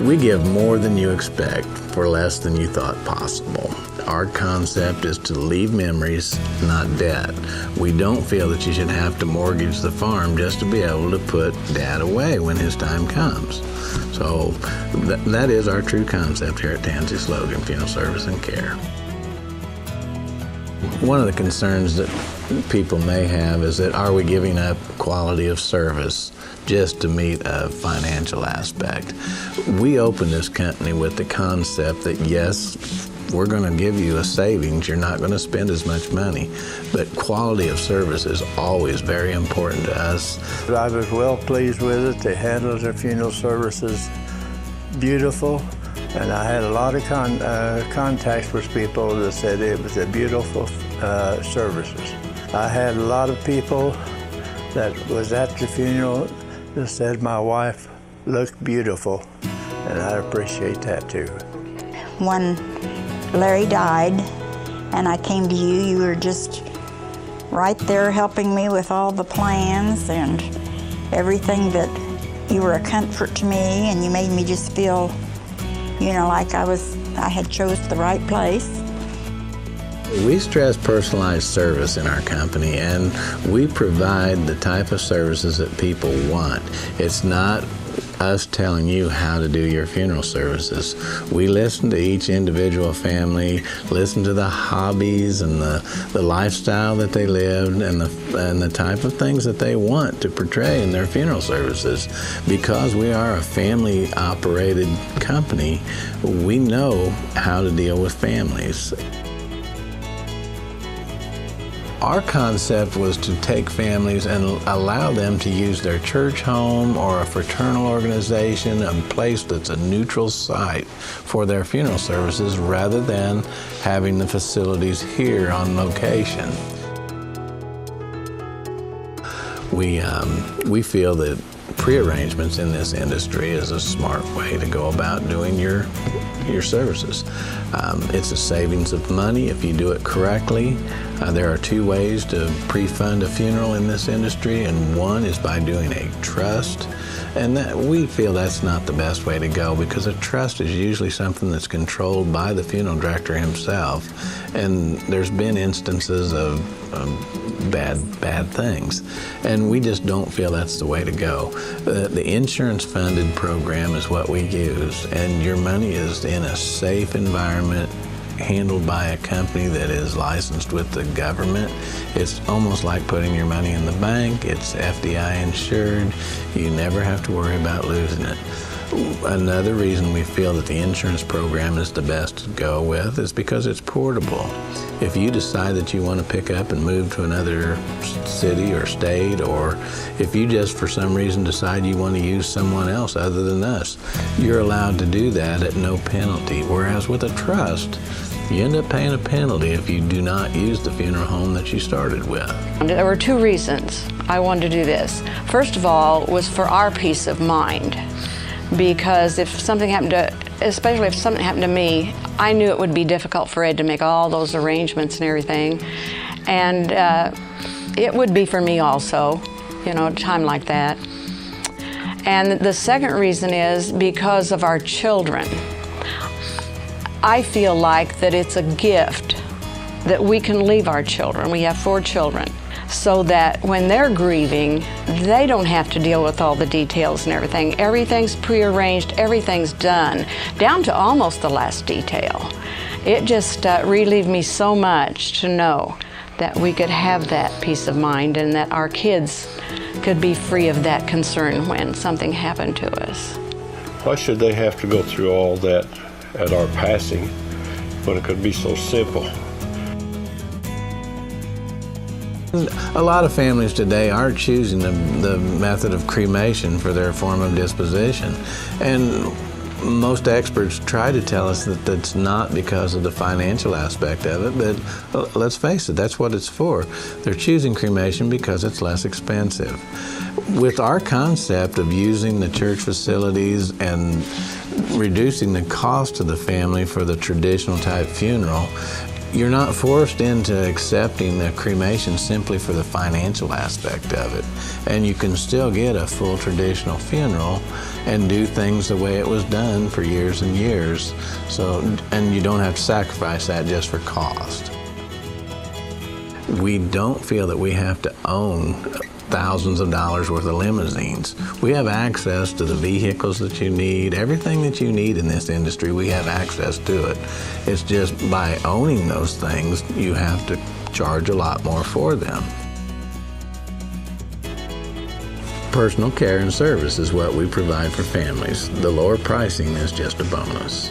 We give more than you expect for less than you thought possible. Our concept is to leave memories, not debt. We don't feel that you should have to mortgage the farm just to be able to put Dad away when his time comes. So that is our true concept here at Tanzyus Logan Funeral Service and Care. One of the concerns that people may have is that are we giving up quality of service just to meet a financial aspect? We opened this company with the concept that yes, we're going to give you a savings. You're not going to spend as much money, but quality of service is always very important to us. I was well pleased with it. They handled their funeral services beautiful, and I had a lot of contacts with people that said it was a beautiful services. I had a lot of people that was at the funeral that said my wife looked beautiful, and I appreciate that too. When Larry died and I came to you, you were just right there helping me with all the plans and everything. That you were a comfort to me, and you made me just feel, you know, like I had chose the right place. We stress personalized service in our company, and we provide the type of services that people want. It's not us telling you how to do your funeral services. We listen to each individual family, listen to the hobbies and the lifestyle that they live and the type of things that they want to portray in their funeral services. Because we are a family-operated company, we know how to deal with families. Our concept was to take families and allow them to use their church home or a fraternal organization, a place that's a neutral site for their funeral services, rather than having the facilities here on location. We feel that prearrangements in this industry is a smart way to go about doing your services. It's a savings of money if you do it correctly. There are two ways to pre-fund a funeral in this industry, and one is by doing a trust. And that we feel that's not the best way to go, because a trust is usually something that's controlled by the funeral director himself. And there's been instances of bad things. And we just don't feel that's the way to go. The insurance funded program is what we use, and your money is in a safe environment, handled by a company that is licensed with the government. It's almost like putting your money in the bank. It's FDI insured. You never have to worry about losing it. Another reason we feel that the insurance program is the best to go with is because it's portable. If you decide that you want to pick up and move to another city or state, or if you just for some reason decide you want to use someone else other than us, you're allowed to do that at no penalty. Whereas with a trust, you end up paying a penalty if you do not use the funeral home that you started with. There were two reasons I wanted to do this. First of all was for our peace of mind, because if something happened to, especially if something happened to me, I knew it would be difficult for Ed to make all those arrangements and everything. And it would be for me also, you know, at a time like that. And the second reason is because of our children. I feel like that it's a gift that we can leave our children. We have 4 children, so that when they're grieving, they don't have to deal with all the details and everything. Everything's prearranged, everything's done, down to almost the last detail. It just relieved me so much to know that we could have that peace of mind and that our kids could be free of that concern when something happened to us. Why should they have to go through all that at our passing when it could be so simple? A lot of families today are choosing the method of cremation for their form of disposition. And most experts try to tell us that that's not because of the financial aspect of it, but let's face it, that's what it's for. They're choosing cremation because it's less expensive. With our concept of using the church facilities and reducing the cost to the family for the traditional type funeral, you're not forced into accepting the cremation simply for the financial aspect of it. And you can still get a full traditional funeral and do things the way it was done for years and years. So, and you don't have to sacrifice that just for cost. We don't feel that we have to own thousands of dollars worth of limousines. We have access to the vehicles that you need. Everything that you need in this industry, we have access to it. It's just by owning those things, you have to charge a lot more for them. Personal care and service is what we provide for families. The lower pricing is just a bonus.